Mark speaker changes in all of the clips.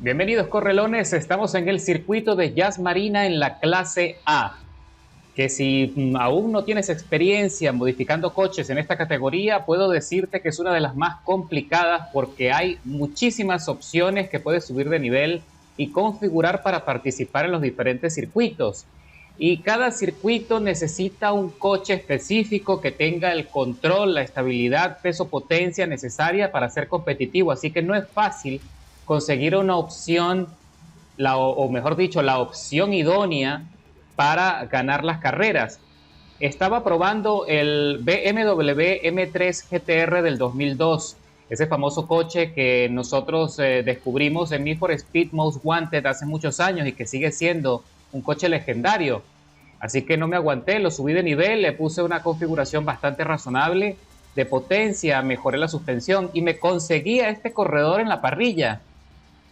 Speaker 1: Bienvenidos correlones, estamos en el circuito de Jazz Marina en la clase A, que si aún no tienes experiencia modificando coches en esta categoría, puedo decirte que es una de las más complicadas porque hay muchísimas opciones que puedes subir de nivel y configurar para participar en los diferentes circuitos. Y cada circuito necesita un coche específico que tenga el control, la estabilidad, peso, potencia necesaria para ser competitivo, así que no es fácil conseguir una opción, o mejor dicho, la opción idónea para ganar las carreras. Estaba probando el BMW M3 GTR del 2002, ese famoso coche que nosotros descubrimos en Need for Speed Most Wanted hace muchos años y que sigue siendo un coche legendario. Así que no me aguanté, lo subí de nivel, le puse una configuración bastante razonable de potencia, mejoré la suspensión y me conseguí a este corredor en la parrilla.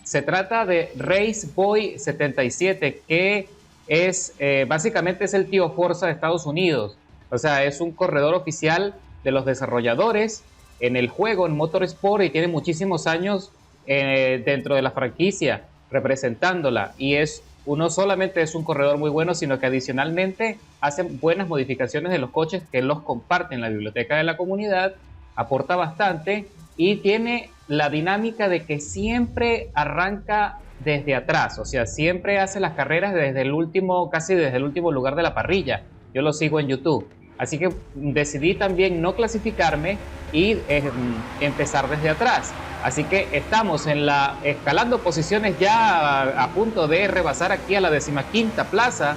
Speaker 1: Se trata de Raceboy 77, que es básicamente es el tío Forza de Estados Unidos. O sea, es un corredor oficial de los desarrolladores en el juego, en Motorsport, y tiene muchísimos años dentro de la franquicia representándola. Y no solamente es un corredor muy bueno, sino que adicionalmente hace buenas modificaciones de los coches que los comparte en la biblioteca de la comunidad, aporta bastante y tiene la dinámica de que siempre arranca desde atrás, o sea, siempre hace las carreras desde el último, casi desde el último lugar de la parrilla. Yo lo sigo en YouTube. Así que decidí también no clasificarme y empezar desde atrás. Así que estamos escalando posiciones ya a punto de rebasar aquí a la 15ª plaza.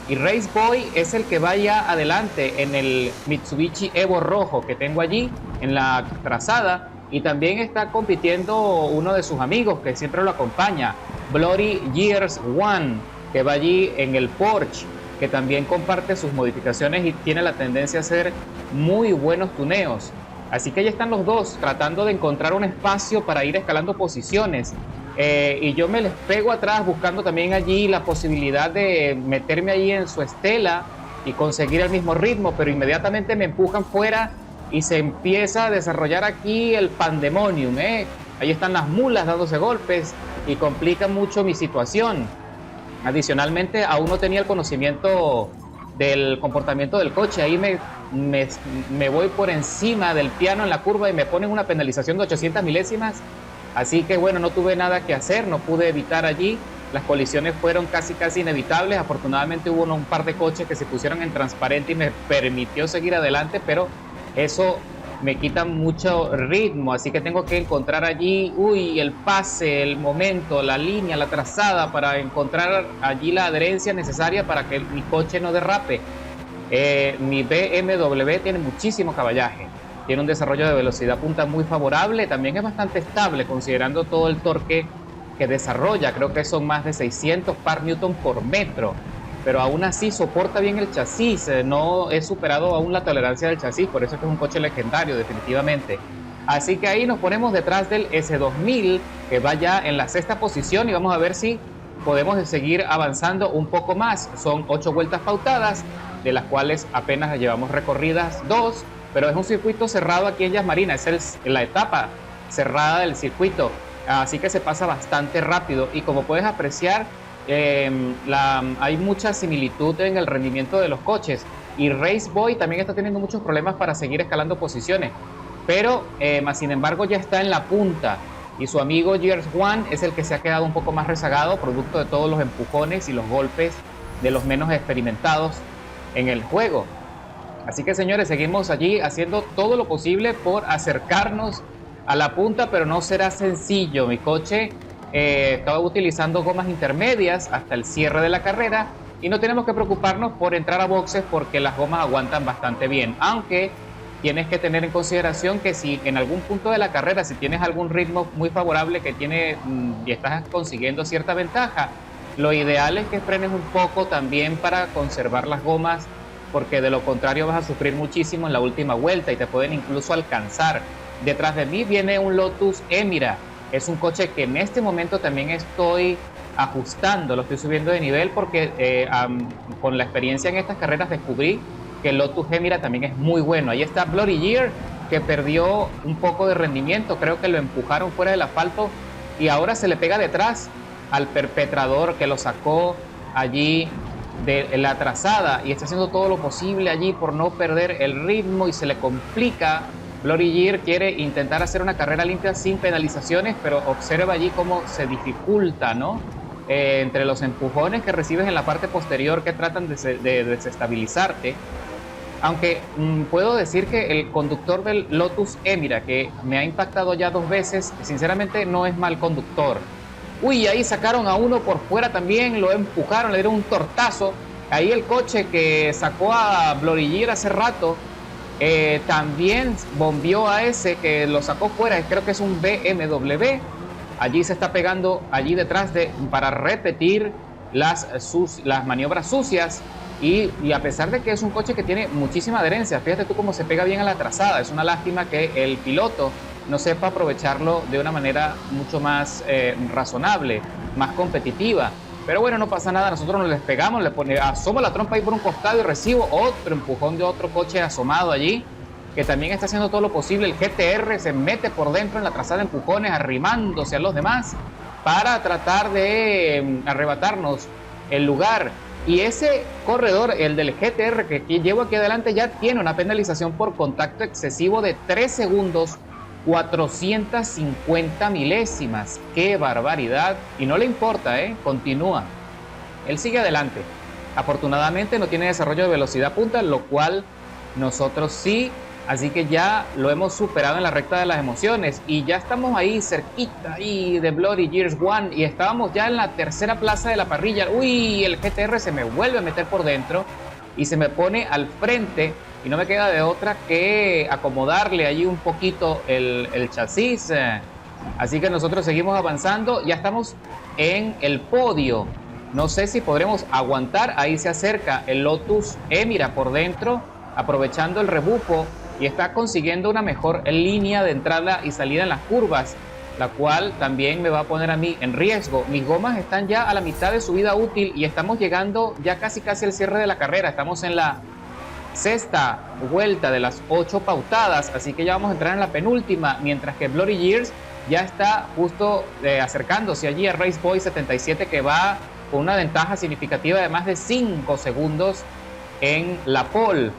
Speaker 1: Y Raceboy es el que vaya adelante en el Mitsubishi Evo rojo que tengo allí en la trazada. Y también está compitiendo uno de sus amigos que siempre lo acompaña, Bloody Years One, que va allí en el Porsche, que también comparte sus modificaciones y tiene la tendencia a hacer muy buenos tuneos. Así que ya están los dos tratando de encontrar un espacio para ir escalando posiciones. Y yo me les pego atrás buscando también allí la posibilidad de meterme allí en su estela y conseguir el mismo ritmo, pero inmediatamente me empujan fuera y se empieza a desarrollar aquí el pandemonium, Ahí están las mulas dándose golpes y complica mucho mi situación. Adicionalmente, aún no tenía el conocimiento del comportamiento del coche. Ahí me voy por encima del piano en la curva y me ponen una penalización de 800 milésimas. Así que bueno, no tuve nada que hacer, no pude evitar allí. Las colisiones fueron casi inevitables. Afortunadamente hubo un par de coches que se pusieron en transparente y me permitió seguir adelante, pero eso me quita mucho ritmo, así que tengo que encontrar allí el pase, el momento, la línea, la trazada para encontrar allí la adherencia necesaria para que mi coche no derrape. Mi BMW tiene muchísimo caballaje, tiene un desarrollo de velocidad punta muy favorable, también es bastante estable considerando todo el torque que desarrolla, creo que son más de 600 par newton por metro. Pero aún así soporta bien el chasis, no he superado aún la tolerancia del chasis, por eso es que es un coche legendario definitivamente. Así que ahí nos ponemos detrás del S2000, que va ya en la 6ª posición, y vamos a ver si podemos seguir avanzando un poco más. Son 8 vueltas pautadas, de las cuales apenas llevamos recorridas 2, pero es un circuito cerrado aquí en Jazz Marina, es la etapa cerrada del circuito, así que se pasa bastante rápido y como puedes apreciar, hay mucha similitud en el rendimiento de los coches y Raceboy también está teniendo muchos problemas para seguir escalando posiciones, pero más sin embargo ya está en la punta y su amigo Years One es el que se ha quedado un poco más rezagado producto de todos los empujones y los golpes de los menos experimentados en el juego. Así que señores, seguimos allí haciendo todo lo posible por acercarnos a la punta, pero no será sencillo. Mi coche estaba utilizando gomas intermedias hasta el cierre de la carrera y no tenemos que preocuparnos por entrar a boxes porque las gomas aguantan bastante bien, aunque tienes que tener en consideración que si en algún punto de la carrera, si tienes algún ritmo muy favorable y estás consiguiendo cierta ventaja, lo ideal es que frenes un poco también para conservar las gomas, porque de lo contrario vas a sufrir muchísimo en la última vuelta y te pueden incluso alcanzar. Detrás de mí viene un Lotus Emira. Es un coche que en este momento también estoy ajustando, lo estoy subiendo de nivel porque con la experiencia en estas carreras descubrí que el Lotus Emira también es muy bueno. Ahí está Bloody Year, que perdió un poco de rendimiento, creo que lo empujaron fuera del asfalto y ahora se le pega detrás al perpetrador que lo sacó allí de la trazada y está haciendo todo lo posible allí por no perder el ritmo y se le complica. Glory Gear quiere intentar hacer una carrera limpia sin penalizaciones, pero observa allí cómo se dificulta, ¿no? Entre los empujones que recibes en la parte posterior que tratan de desestabilizarte. Aunque puedo decir que el conductor del Lotus Emira, que me ha impactado ya 2 veces, sinceramente no es mal conductor. Uy, ahí sacaron a uno por fuera también, lo empujaron, le dieron un tortazo. Ahí el coche que sacó a Glory Gear hace rato, también bombeó a ese que lo sacó fuera, creo que es un BMW. Allí se está pegando, allí detrás para repetir las maniobras sucias. Y a pesar de que es un coche que tiene muchísima adherencia, fíjate tú cómo se pega bien a la trazada. Es una lástima que el piloto no sepa aprovecharlo de una manera mucho más razonable, más competitiva. Pero bueno, no pasa nada, nosotros nos les pegamos, asomo la trompa ahí por un costado y recibo otro empujón de otro coche asomado allí, que también está haciendo todo lo posible. El GTR se mete por dentro en la trazada de empujones, arrimándose a los demás para tratar de arrebatarnos el lugar. Y ese corredor, el del GTR que llevo aquí adelante, ya tiene una penalización por contacto excesivo de 3 segundos, 450 milésimas. ¡Qué barbaridad! Y no le importa, continúa. Él sigue adelante. Afortunadamente no tiene desarrollo de velocidad punta, lo cual nosotros sí. Así que ya lo hemos superado en la recta de las emociones y ya estamos ahí cerquita ahí de Glory Gears One y estábamos ya en la tercera plaza de la parrilla. Uy, el GTR se me vuelve a meter por dentro y se me pone al frente y no me queda de otra que acomodarle allí un poquito el chasis. Así que nosotros seguimos avanzando, ya estamos en el podio. No sé si podremos aguantar, ahí se acerca el Lotus Emira por dentro, aprovechando el rebufo y está consiguiendo una mejor línea de entrada y salida en las curvas, la cual también me va a poner a mí en riesgo. Mis gomas están ya a la mitad de su vida útil y estamos llegando ya casi al cierre de la carrera. Estamos en la 6ª vuelta de las 8 pautadas, así que ya vamos a entrar en la penúltima, mientras que Glory Gears ya está justo acercándose allí a Race Boy 77, que va con una ventaja significativa de más de 5 segundos en la pole.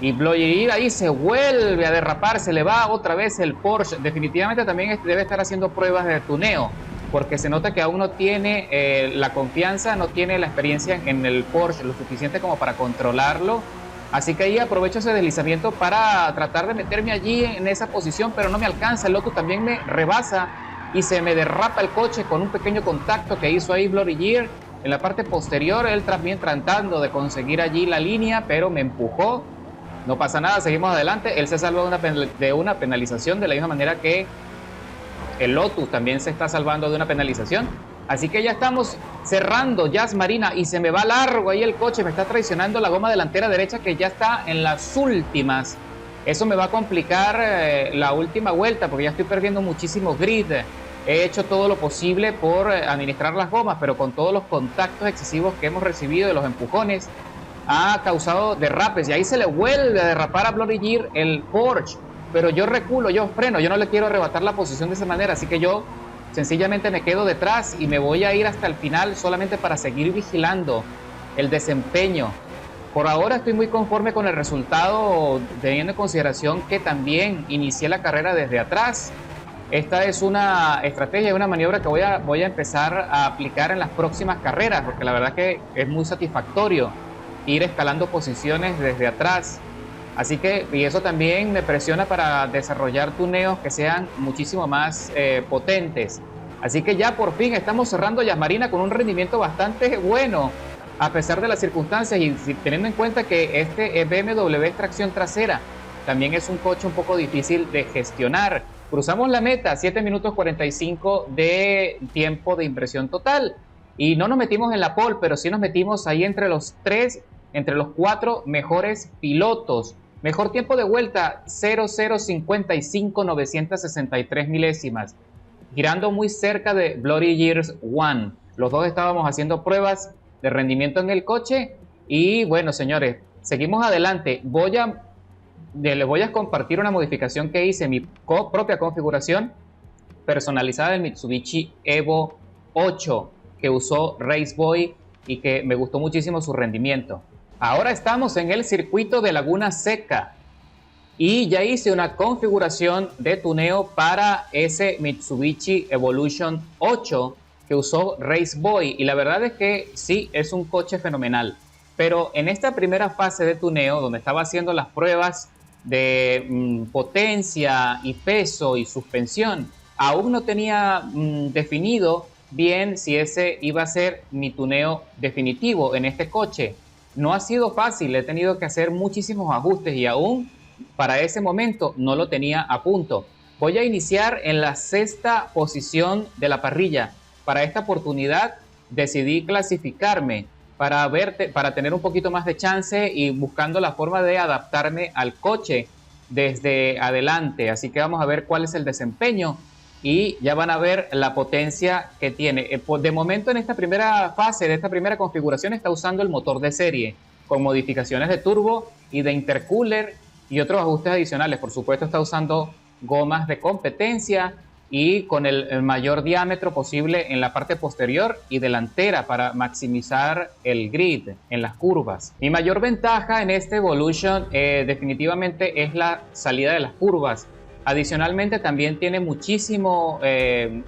Speaker 1: Y Glory Gear ahí se vuelve a derrapar, se le va otra vez el Porsche. Definitivamente también debe estar haciendo pruebas de tuneo, porque se nota que aún no tiene la confianza, no tiene la experiencia en el Porsche lo suficiente como para controlarlo. Así que ahí aprovecho ese deslizamiento para tratar de meterme allí en esa posición, pero no me alcanza. El Lotus también me rebasa y se me derrapa el coche con un pequeño contacto que hizo ahí Glory Gear en la parte posterior. Él también tratando de conseguir allí la línea, pero me empujó. No pasa nada, seguimos adelante. Él se salva de una penalización de la misma manera que el Lotus también se está salvando de una penalización. Así que ya estamos cerrando Jazz Marina y se me va largo ahí el coche. Me está traicionando la goma delantera derecha que ya está en las últimas. Eso me va a complicar la última vuelta porque ya estoy perdiendo muchísimo grid. He hecho todo lo posible por administrar las gomas, pero con todos los contactos excesivos que hemos recibido de los empujones, ha causado derrapes y ahí se le vuelve a derrapar a Glory Gear el Porsche, pero yo reculo, yo freno, yo no le quiero arrebatar la posición de esa manera, así que yo sencillamente me quedo detrás y me voy a ir hasta el final solamente para seguir vigilando el desempeño. Por ahora estoy muy conforme con el resultado, teniendo en consideración que también inicié la carrera desde atrás. Esta es una estrategia, una maniobra que voy a empezar a aplicar en las próximas carreras, porque la verdad que es muy satisfactorio ir escalando posiciones desde atrás. Así que, y eso también me presiona para desarrollar tuneos que sean muchísimo más potentes. Así que ya por fin estamos cerrando Jazz Marina con un rendimiento bastante bueno, a pesar de las circunstancias y teniendo en cuenta que este BMW es tracción trasera, también es un coche un poco difícil de gestionar. Cruzamos la meta, 7 minutos 45 de tiempo de impresión total. Y no nos metimos en la pole, pero sí nos metimos ahí entre los 4 mejores pilotos. Mejor tiempo de vuelta, 0.055.963 milésimas. Girando muy cerca de Glory Gears One. Los dos estábamos haciendo pruebas de rendimiento en el coche. Y bueno, señores, seguimos adelante. Les voy a compartir una modificación que hice en mi propia configuración personalizada del Mitsubishi Evo 8 que usó Raceboy y que me gustó muchísimo su rendimiento. Ahora estamos en el circuito de Laguna Seca y ya hice una configuración de tuneo para ese Mitsubishi Evolution 8 que usó Raceboy, y la verdad es que sí, es un coche fenomenal. Pero en esta primera fase de tuneo, donde estaba haciendo las pruebas de potencia y peso y suspensión, aún no tenía definido bien si ese iba a ser mi tuneo definitivo en este coche. No ha sido fácil, he tenido que hacer muchísimos ajustes y aún para ese momento no lo tenía a punto. Voy a iniciar en la sexta posición de la parrilla. Para esta oportunidad decidí clasificarme para tener un poquito más de chance y buscando la forma de adaptarme al coche desde adelante. Así que vamos a ver cuál es el desempeño y ya van a ver la potencia que tiene. De momento en esta primera fase, de esta primera configuración, está usando el motor de serie con modificaciones de turbo y de intercooler y otros ajustes adicionales. Por supuesto está usando gomas de competencia y con el mayor diámetro posible en la parte posterior y delantera para maximizar el grid en las curvas. Mi mayor ventaja en este Evolution definitivamente es la salida de las curvas. Adicionalmente también tiene muchísimo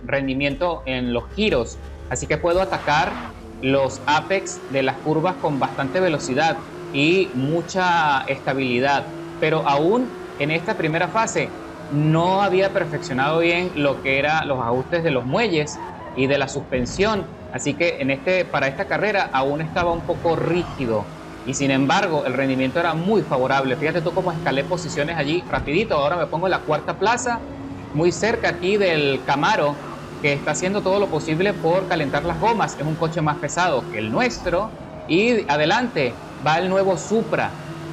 Speaker 1: rendimiento en los giros, así que puedo atacar los apex de las curvas con bastante velocidad y mucha estabilidad. Pero aún en esta primera fase no había perfeccionado bien lo que eran los ajustes de los muelles y de la suspensión, así que para esta carrera aún estaba un poco rígido y sin embargo el rendimiento era muy favorable. Fíjate tú cómo escalé posiciones allí rapidito. Ahora me pongo en la cuarta plaza, muy cerca aquí del Camaro, que está haciendo todo lo posible por calentar las gomas. Es un coche más pesado que el nuestro y adelante va el nuevo Supra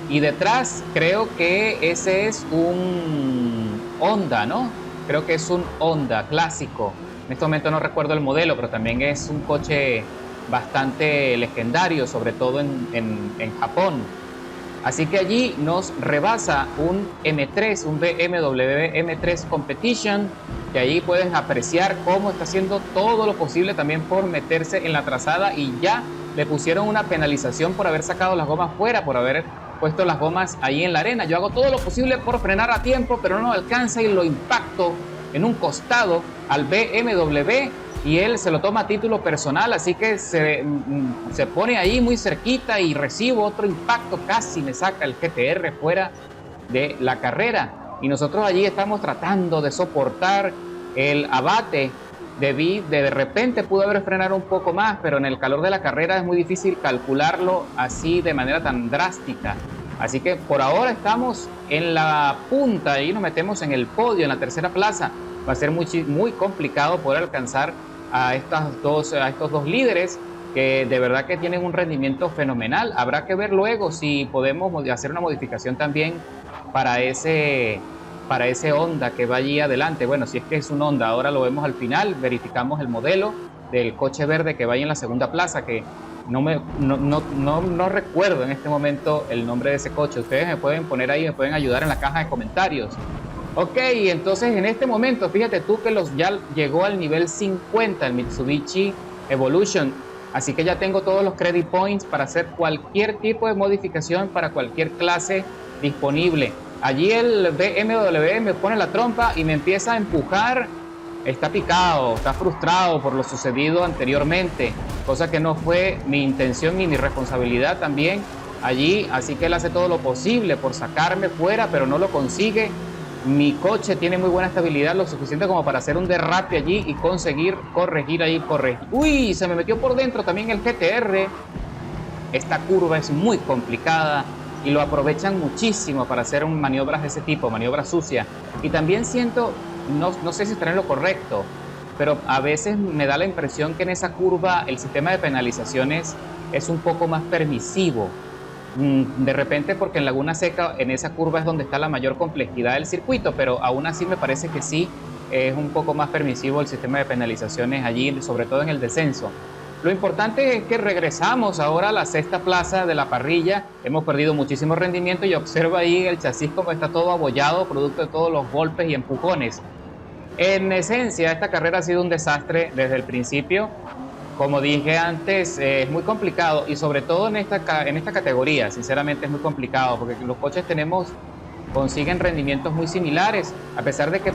Speaker 1: y detrás creo que ese es un Honda, ¿no? Creo que es un Honda clásico. En este momento no recuerdo el modelo, pero también es un coche bastante legendario, sobre todo en Japón. Así que allí nos rebasa un M3, un BMW M3 Competition, que allí pueden apreciar cómo está haciendo todo lo posible también por meterse en la trazada y ya le pusieron una penalización por haber sacado las gomas fuera, por haber puesto las gomas ahí en la arena. Yo hago todo lo posible por frenar a tiempo, pero no alcanza y lo impacto en un costado al BMW y él se lo toma a título personal, así que se pone ahí muy cerquita y recibo otro impacto, casi me saca el GTR fuera de la carrera. Y nosotros allí estamos tratando de soportar el abate. De repente pude haber frenado un poco más, pero en el calor de la carrera es muy difícil calcularlo así de manera tan drástica. Así que por ahora estamos en la punta y nos metemos en el podio, en la tercera plaza. Va a ser muy complicado poder alcanzar a estos dos líderes que de verdad que tienen un rendimiento fenomenal. Habrá que ver luego si podemos hacer una modificación también para ese Honda que va allí adelante. Bueno, si es que es un Honda, ahora lo vemos al final, verificamos el modelo del coche verde que va ahí en la segunda plaza, que no recuerdo en este momento el nombre de ese coche. Ustedes me pueden poner ahí, me pueden ayudar en la caja de comentarios. Ok, entonces en este momento, fíjate tú que ya llegó al nivel 50 el Mitsubishi Evolution, así que ya tengo todos los credit points para hacer cualquier tipo de modificación para cualquier clase disponible. Allí el BMW me pone la trompa y me empieza a empujar. Está picado, está frustrado por lo sucedido anteriormente, cosa que no fue mi intención ni mi responsabilidad también allí, así que él hace todo lo posible por sacarme fuera, pero no lo consigue. Mi coche tiene muy buena estabilidad, lo suficiente como para hacer un derrape allí y conseguir corregir ahí. Uy, se me metió por dentro también el GTR. Esta curva es muy complicada y lo aprovechan muchísimo para hacer maniobras de ese tipo, maniobras sucias. Y también siento, no sé si estaré en lo correcto, pero a veces me da la impresión que en esa curva el sistema de penalizaciones es un poco más permisivo. De repente porque en Laguna Seca, en esa curva es donde está la mayor complejidad del circuito, pero aún así me parece que sí es un poco más permisivo el sistema de penalizaciones allí, sobre todo en el descenso. Lo importante es que regresamos ahora a la sexta plaza de la parrilla. Hemos perdido muchísimo rendimiento y observa ahí el chasis como está todo abollado, producto de todos los golpes y empujones. En esencia, esta carrera ha sido un desastre desde el principio. Como dije antes, es muy complicado y sobre todo en esta categoría, sinceramente es muy complicado porque los coches consiguen rendimientos muy similares, a pesar de que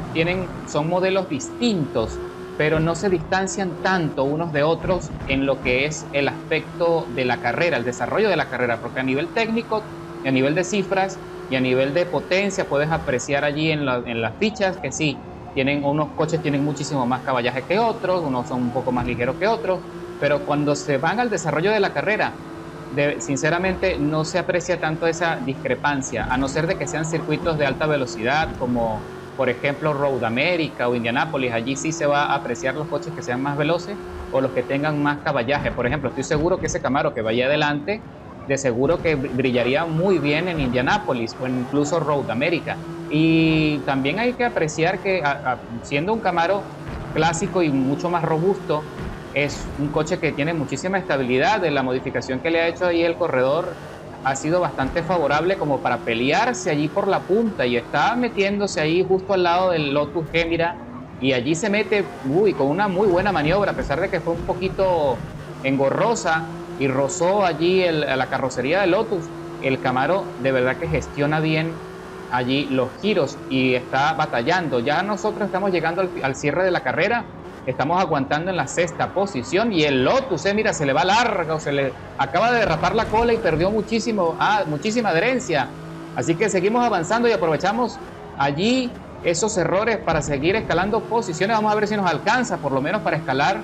Speaker 1: son modelos distintos, pero no se distancian tanto unos de otros en lo que es el aspecto de la carrera, el desarrollo de la carrera, porque a nivel técnico, a nivel de cifras y a nivel de potencia puedes apreciar allí en las fichas que sí, unos coches tienen muchísimo más caballaje que otros, unos son un poco más ligeros que otros, pero cuando se van al desarrollo de la carrera, sinceramente no se aprecia tanto esa discrepancia, a no ser de que sean circuitos de alta velocidad como por ejemplo Road America o Indianápolis. Allí sí se va a apreciar los coches que sean más veloces o los que tengan más caballaje. Por ejemplo, estoy seguro que ese Camaro que vaya adelante de seguro que brillaría muy bien en Indianápolis o incluso Road America. Y también hay que apreciar que siendo un Camaro clásico y mucho más robusto, es un coche que tiene muchísima estabilidad. De la modificación que le ha hecho ahí el corredor ha sido bastante favorable como para pelearse allí por la punta y está metiéndose ahí justo al lado del Lotus Gemira y allí se mete con una muy buena maniobra, a pesar de que fue un poquito engorrosa y rozó allí la carrocería del Lotus. El Camaro de verdad que gestiona bien allí los giros y está batallando. Ya nosotros estamos llegando al cierre de la carrera, estamos aguantando en la sexta posición y el Lotus, mira, se le va larga, o se le acaba de derrapar la cola y perdió muchísima adherencia. Así que seguimos avanzando y aprovechamos allí esos errores para seguir escalando posiciones. Vamos a ver si nos alcanza, por lo menos para escalar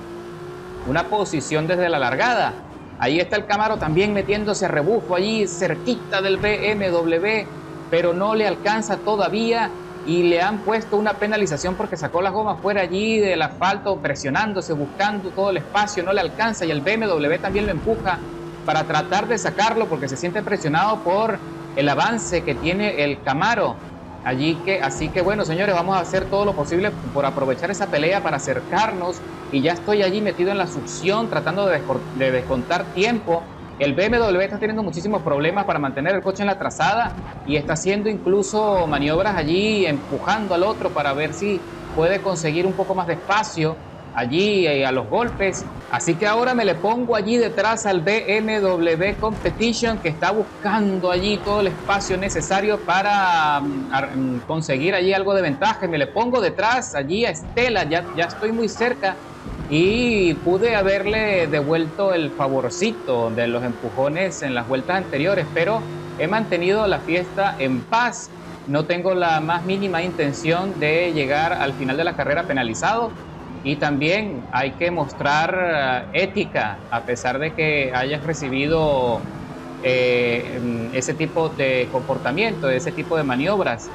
Speaker 1: una posición desde la largada. Ahí está el Camaro también metiéndose a rebufo allí cerquita del BMW, pero no le alcanza todavía y le han puesto una penalización porque sacó las gomas fuera allí del asfalto, presionándose, buscando todo el espacio, no le alcanza y el BMW también lo empuja para tratar de sacarlo porque se siente presionado por el avance que tiene el Camaro. Así que bueno, señores, vamos a hacer todo lo posible por aprovechar esa pelea para acercarnos y ya estoy allí metido en la succión tratando de descontar tiempo. El BMW está teniendo muchísimos problemas para mantener el coche en la trazada y está haciendo incluso maniobras allí, empujando al otro para ver si puede conseguir un poco más de espacio allí a los golpes. Así que ahora me le pongo allí detrás al BMW Competition, que está buscando allí todo el espacio necesario para conseguir allí algo de ventaja. Me le pongo detrás allí a Stella, ya estoy muy cerca y pude haberle devuelto el favorcito de los empujones en las vueltas anteriores, pero he mantenido la fiesta en paz. No tengo la más mínima intención de llegar al final de la carrera penalizado. Y también hay que mostrar ética, a pesar de que hayas recibido ese tipo de comportamiento, ese tipo de maniobras.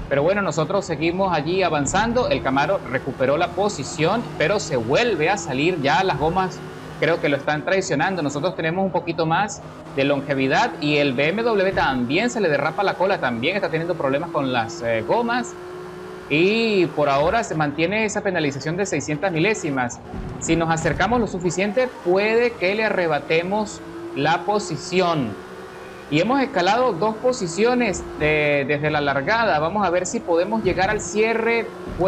Speaker 1: Pero bueno, nosotros seguimos allí avanzando. El Camaro recuperó la posición, pero se vuelve a salir. Ya las gomas creo que lo están traicionando. Nosotros tenemos un poquito más de longevidad y el BMW también se le derrapa la cola, también está teniendo problemas con las gomas. Y por ahora se mantiene esa penalización de 600 milésimas. Si nos acercamos lo suficiente, puede que le arrebatemos la posición. Y hemos escalado 2 posiciones desde la largada. Vamos a ver si podemos llegar al cierre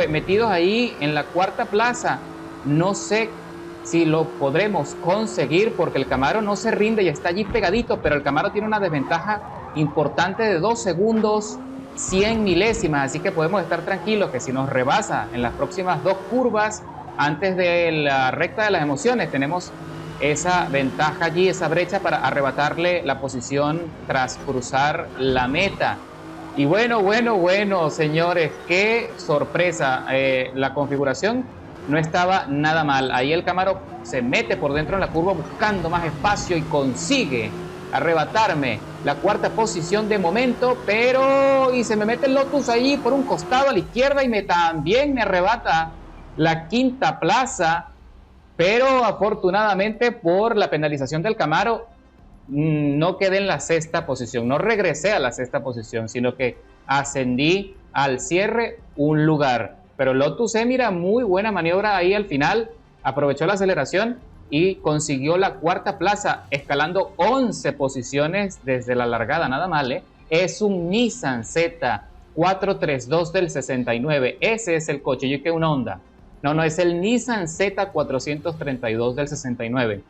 Speaker 1: metidos ahí en la 4ª plaza. No sé si lo podremos conseguir porque el Camaro no se rinde y está allí pegadito, pero el Camaro tiene una desventaja importante de 2 segundos 100 milésimas, así que podemos estar tranquilos que si nos rebasa en las próximas 2 curvas antes de la recta de las emociones, tenemos esa ventaja allí, esa brecha para arrebatarle la posición tras cruzar la meta. Y bueno, señores, qué sorpresa. La configuración no estaba nada mal. Ahí el Camaro se mete por dentro en la curva buscando más espacio y consigue arrebatarme la 4ª posición de momento, y se me mete el Lotus ahí por un costado a la izquierda y también me arrebata la 5ª plaza, pero afortunadamente por la penalización del Camaro no quedé en la 6ª posición, no regresé a la 6ª posición, sino que ascendí al cierre un lugar. Pero Lotus mira, muy buena maniobra ahí al final, aprovechó la aceleración y consiguió la 4ª plaza, escalando 11 posiciones desde la largada, nada mal, Es un Nissan Z 432 del 69. Ese es el coche. Yo que una Honda. No, es el Nissan Z432 del 69.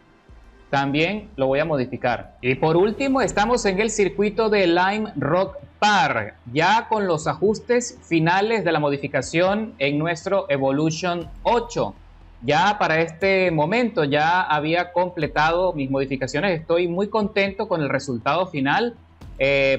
Speaker 1: También lo voy a modificar. Y por último, estamos en el circuito de Lime Rock Park, ya con los ajustes finales de la modificación en nuestro Evolution 8. Ya para este momento ya había completado mis modificaciones. Estoy muy contento con el resultado final.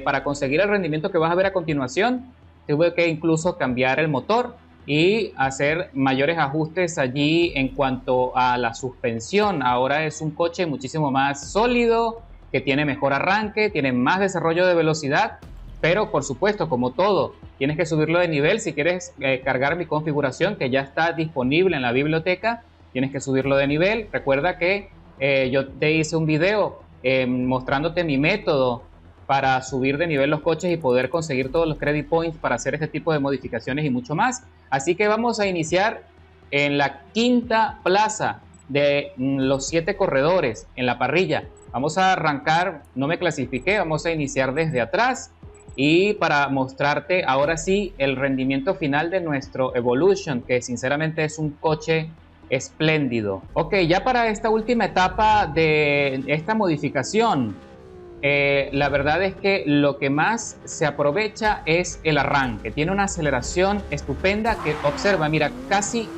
Speaker 1: Para conseguir el rendimiento que vas a ver a continuación, tuve que incluso cambiar el motor y hacer mayores ajustes allí en cuanto a la suspensión. Ahora es un coche muchísimo más sólido, que tiene mejor arranque, tiene más desarrollo de velocidad, pero por supuesto, como todo, tienes que subirlo de nivel. Si quieres cargar mi configuración, que ya está disponible en la biblioteca, tienes que subirlo de nivel. Recuerda que yo te hice un video mostrándote mi método para subir de nivel los coches y poder conseguir todos los credit points para hacer este tipo de modificaciones y mucho más. Así que vamos a iniciar en la quinta plaza de los 7 corredores en la parrilla. Vamos a arrancar, no me clasifiqué, vamos a iniciar desde atrás y para mostrarte ahora sí el rendimiento final de nuestro Evolution, que sinceramente es un coche espléndido. Ok, ya para esta última etapa de esta modificación, la verdad es que lo que más se aprovecha es el arranque. Tiene una aceleración estupenda que observa, mira, casi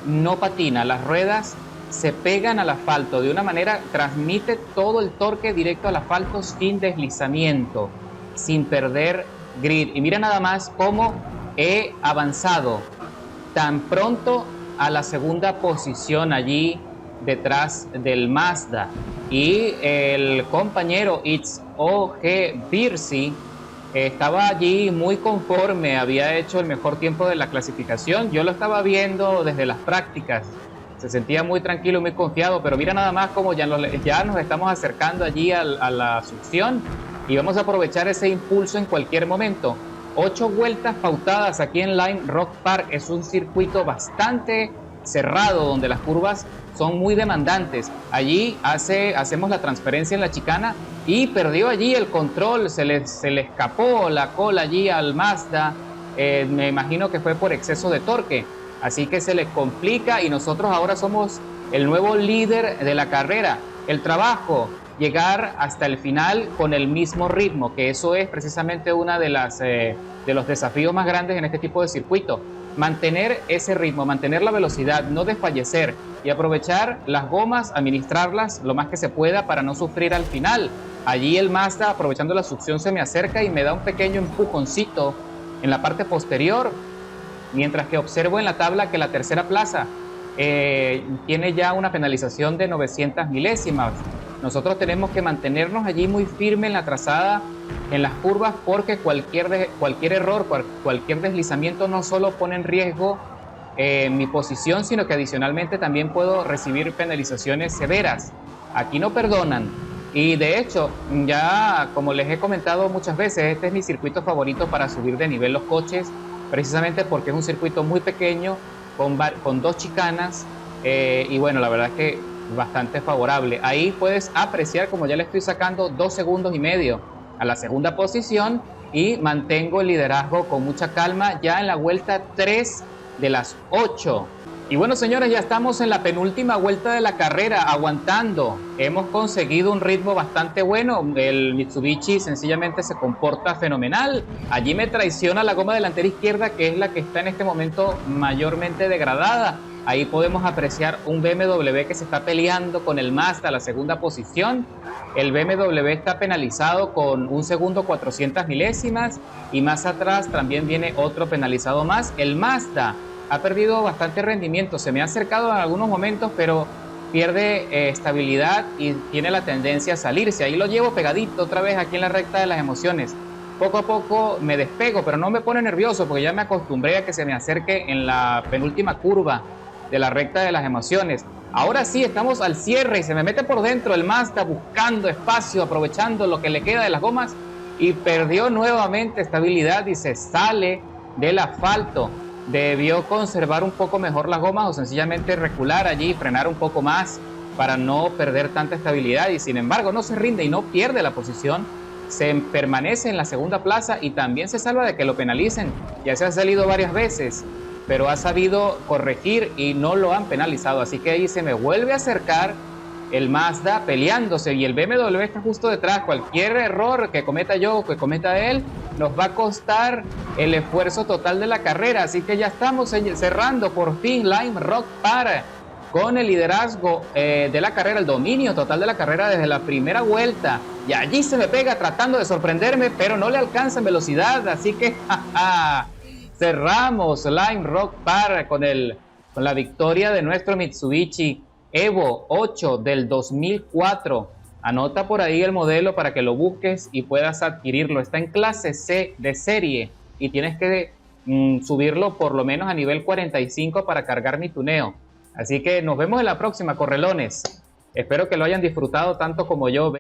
Speaker 1: no patina. Las ruedas se pegan al asfalto de una manera, transmite todo el torque directo al asfalto sin deslizamiento, sin perder grid. Y mira nada más cómo he avanzado tan pronto a la segunda posición allí detrás del Mazda. Y el compañero It's OG Birsi estaba allí muy conforme, había hecho el mejor tiempo de la clasificación. Yo lo estaba viendo desde las prácticas, se sentía muy tranquilo, muy confiado, pero mira nada más como ya nos estamos acercando allí a la succión y vamos a aprovechar ese impulso en cualquier momento. 8 vueltas pautadas aquí en Lime Rock Park. Es un circuito bastante cerrado donde las curvas son muy demandantes. Allí hacemos la transferencia en la chicana y perdió allí el control, se le escapó la cola allí al Mazda. Me imagino que fue por exceso de torque, así que se les complica y nosotros ahora somos el nuevo líder de la carrera. El trabajo, llegar hasta el final con el mismo ritmo, que eso es precisamente una de los desafíos más grandes en este tipo de circuito. Mantener ese ritmo, mantener la velocidad, no desfallecer y aprovechar las gomas, administrarlas lo más que se pueda para no sufrir al final. Allí el Mazda, aprovechando la succión, se me acerca y me da un pequeño empujoncito en la parte posterior, mientras que observo en la tabla que la tercera plaza tiene ya una penalización de 900 milésimas. Nosotros tenemos que mantenernos allí muy firme en la trazada, en las curvas, porque cualquier error, cualquier deslizamiento no solo pone en riesgo mi posición, sino que adicionalmente también puedo recibir penalizaciones severas. Aquí no perdonan. Y de hecho, ya como les he comentado muchas veces, este es mi circuito favorito para subir de nivel los coches, precisamente porque es un circuito muy pequeño, con 2 chicanas, y bueno, la verdad es que bastante favorable. Ahí puedes apreciar como ya le estoy sacando 2,5 segundos a la segunda posición y mantengo el liderazgo con mucha calma ya en la vuelta 3 de las 8. Y bueno, señores, ya estamos en la penúltima vuelta de la carrera, aguantando. Hemos conseguido un ritmo bastante bueno. El Mitsubishi sencillamente se comporta fenomenal. Allí me traiciona la goma delantera izquierda, que es la que está en este momento mayormente degradada. Ahí podemos apreciar un BMW que se está peleando con el Mazda a la segunda posición. El BMW está penalizado con 1 segundo 400 milésimas y más atrás también viene otro penalizado más. El Mazda ha perdido bastante rendimiento, se me ha acercado en algunos momentos, pero pierde estabilidad y tiene la tendencia a salirse. Ahí lo llevo pegadito otra vez aquí en la recta de las emociones. Poco a poco me despego, pero no me pone nervioso porque ya me acostumbré a que se me acerque en la penúltima curva de la recta de las emociones. Ahora sí, estamos al cierre y se me mete por dentro el Mazda buscando espacio, aprovechando lo que le queda de las gomas y perdió nuevamente estabilidad y se sale del asfalto. Debió conservar un poco mejor las gomas o sencillamente recular allí y frenar un poco más para no perder tanta estabilidad, y sin embargo no se rinde y no pierde la posición, se permanece en la segunda plaza y también se salva de que lo penalicen. Ya se ha salido varias veces, pero ha sabido corregir y no lo han penalizado. Así que ahí se me vuelve a acercar el Mazda peleándose y el BMW está justo detrás. Cualquier error que cometa yo o que cometa él nos va a costar el esfuerzo total de la carrera. Así que ya estamos cerrando por fin Lime Rock Park con el liderazgo de la carrera, el dominio total de la carrera desde la primera vuelta. Y allí se me pega tratando de sorprenderme, pero no le alcanza en velocidad. Así que cerramos Lime Rock Park con la victoria de nuestro Mitsubishi Evo 8 del 2004. Anota por ahí el modelo para que lo busques y puedas adquirirlo. Está en clase C de serie y tienes que subirlo por lo menos a nivel 45 para cargar mi tuneo. Así que nos vemos en la próxima, correlones. Espero que lo hayan disfrutado tanto como yo.